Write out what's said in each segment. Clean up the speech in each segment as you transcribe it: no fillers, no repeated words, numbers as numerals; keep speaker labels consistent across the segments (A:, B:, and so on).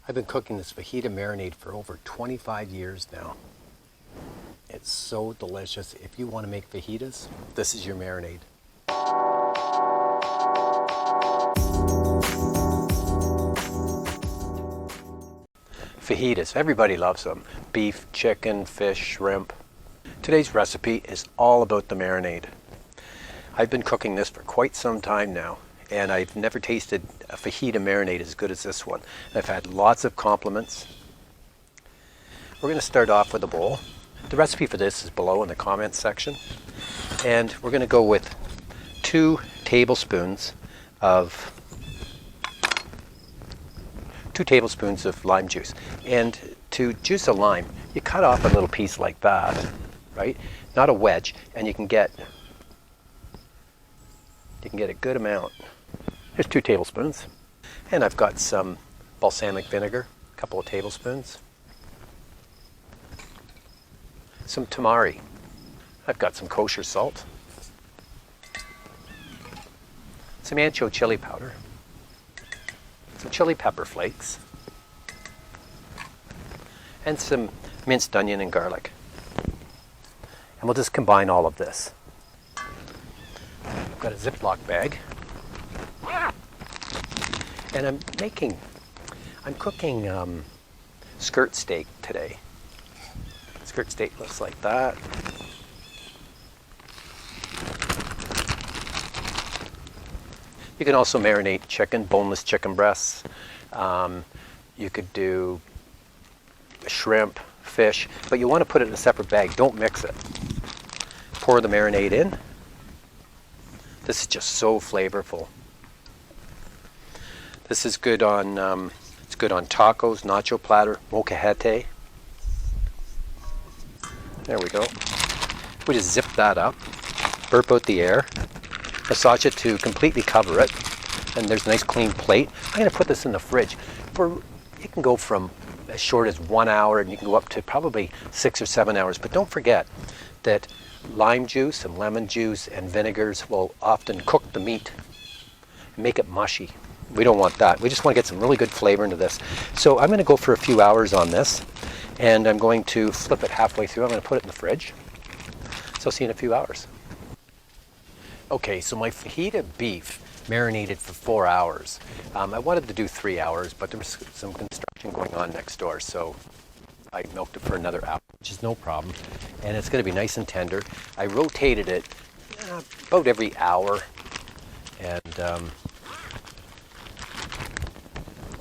A: I've been cooking this fajita marinade for over 25 years now. It's so delicious. If you want to make fajitas, this is your marinade. Fajitas, everybody loves them. Beef, chicken, fish, shrimp. Today's recipe is all about the marinade. I've been cooking this for quite some time now, and I've never tasted a fajita marinade as good as this one. I've had lots of compliments. We're going to start off with a bowl. The recipe for this is below in the comments section. And we're going to go with 2 tablespoons of lime juice. And to juice a lime, you cut off a little piece like that, right? Not a wedge, and you can get a good amount. Here's 2 tablespoons. And I've got some balsamic vinegar, a couple of tablespoons. Some tamari. I've got some kosher salt. Some ancho chili powder. Some chili pepper flakes. And some minced onion and garlic. And we'll just combine all of this. I've got a Ziploc bag. And I'm cooking skirt steak today. Skirt steak looks like that. You can also marinate chicken, boneless chicken breasts. You could do shrimp, fish, but you want to put it in a separate bag. Don't mix it. Pour the marinade in. This is just so flavorful. This is good on tacos, nacho platter, molcajete. There we go. We just zip that up, burp out the air, massage it to completely cover it, and there's a nice clean plate. I'm going to put this in the fridge. It can go from as short as 1 hour, and you can go up to probably 6 or 7 hours. But don't forget that lime juice and lemon juice and vinegars will often cook the meat and make it mushy. We don't want that. We just want to get some really good flavor into this. So I'm going to go for a few hours on this, and I'm going to flip it halfway through. I'm going to put it in the fridge. So I'll see you in a few hours. Okay, so my fajita beef marinated for 4 hours. I wanted to do 3 hours, but there was some construction going on next door, so I milked it for another hour, which is no problem. And it's going to be nice and tender. I rotated it about every hour, and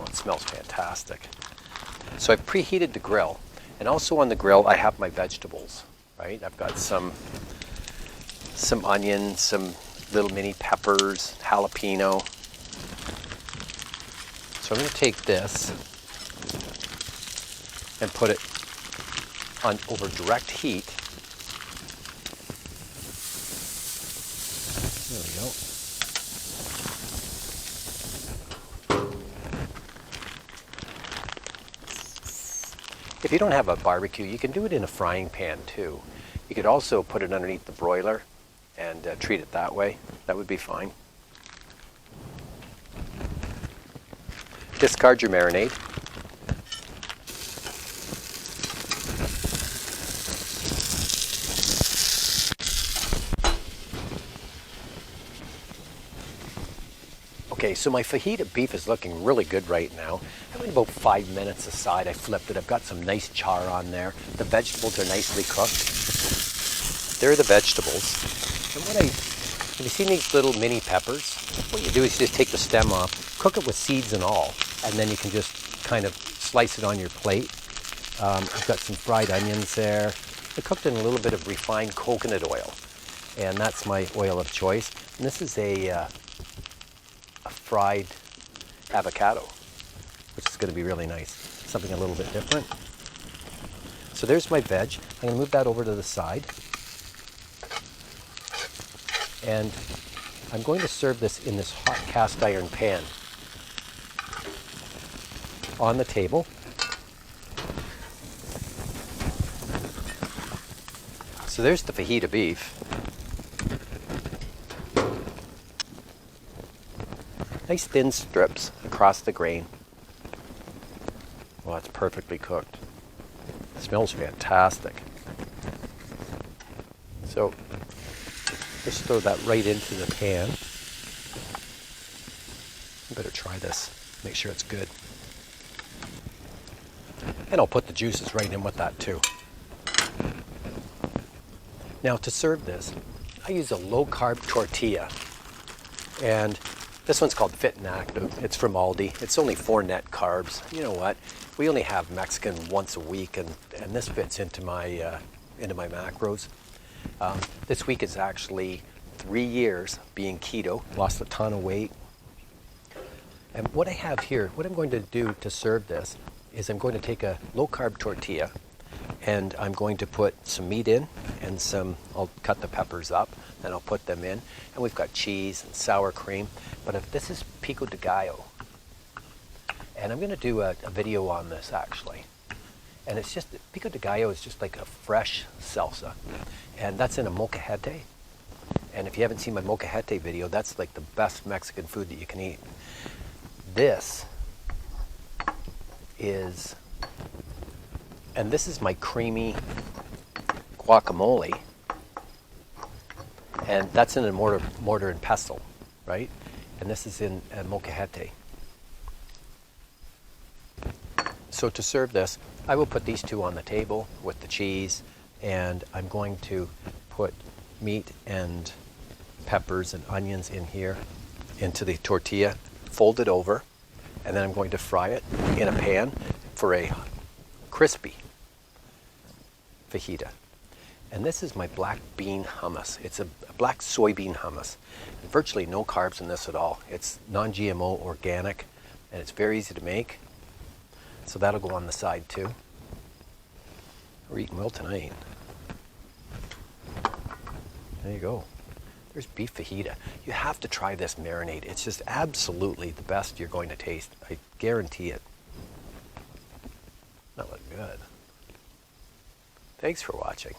A: it smells fantastic. So I've preheated the grill, and also on the grill I have my vegetables, right? I've got some onions, some little mini peppers, jalapeno. So I'm going to take this and put it on over direct heat. There we go. If you don't have a barbecue, you can do it in a frying pan too. You could also put it underneath the broiler and treat it that way. That would be fine. Discard your marinade. Okay, so my fajita beef is looking really good right now. I went about 5 minutes aside. I flipped it. I've got some nice char on there. The vegetables are nicely cooked. There are the vegetables. And have you seen these little mini peppers? What you do is you just take the stem off, cook it with seeds and all, and then you can just kind of slice it on your plate. I've got some fried onions there. I cooked in a little bit of refined coconut oil, and that's my oil of choice. And this is a fried avocado, which is going to be really nice. Something a little bit different. So there's my veg. I'm going to move that over to the side. And I'm going to serve this in this hot cast iron pan on the table. So there's the fajita beef. Nice thin strips across the grain. Well, it's perfectly cooked. It smells fantastic. So just throw that right into the pan. I better try this, make sure it's good. And I'll put the juices right in with that too. Now to serve this, I use a low-carb tortilla. And this one's called Fit and Active. It's from Aldi. It's only 4 net carbs. You know what? We only have Mexican once a week, and this fits into my macros. This week is actually 3 years being keto. Lost a ton of weight. And what I have here, what I'm going to do to serve this is I'm going to take a low-carb tortilla, and I'm going to put some meat in and I'll cut the peppers up, then I'll put them in. And we've got cheese and sour cream. But if this is pico de gallo, and I'm going to do a video on this actually. And it's just, pico de gallo is just like a fresh salsa. And that's in a molcajete. And if you haven't seen my molcajete video, that's like the best Mexican food that you can eat. This is my creamy guacamole. And that's in a mortar and pestle, right? And this is in a molcajete. So to serve this, I will put these two on the table with the cheese, and I'm going to put meat and peppers and onions in here into the tortilla, fold it over, and then I'm going to fry it in a pan for a crispy fajita. And this is my black bean hummus. It's a black soybean hummus. Virtually no carbs in this at all. It's non-GMO, organic, and it's very easy to make. So that'll go on the side too. We're eating well tonight. There you go. There's beef fajita. You have to try this marinade. It's just absolutely the best you're going to taste. I guarantee it. That looked good. Thanks for watching.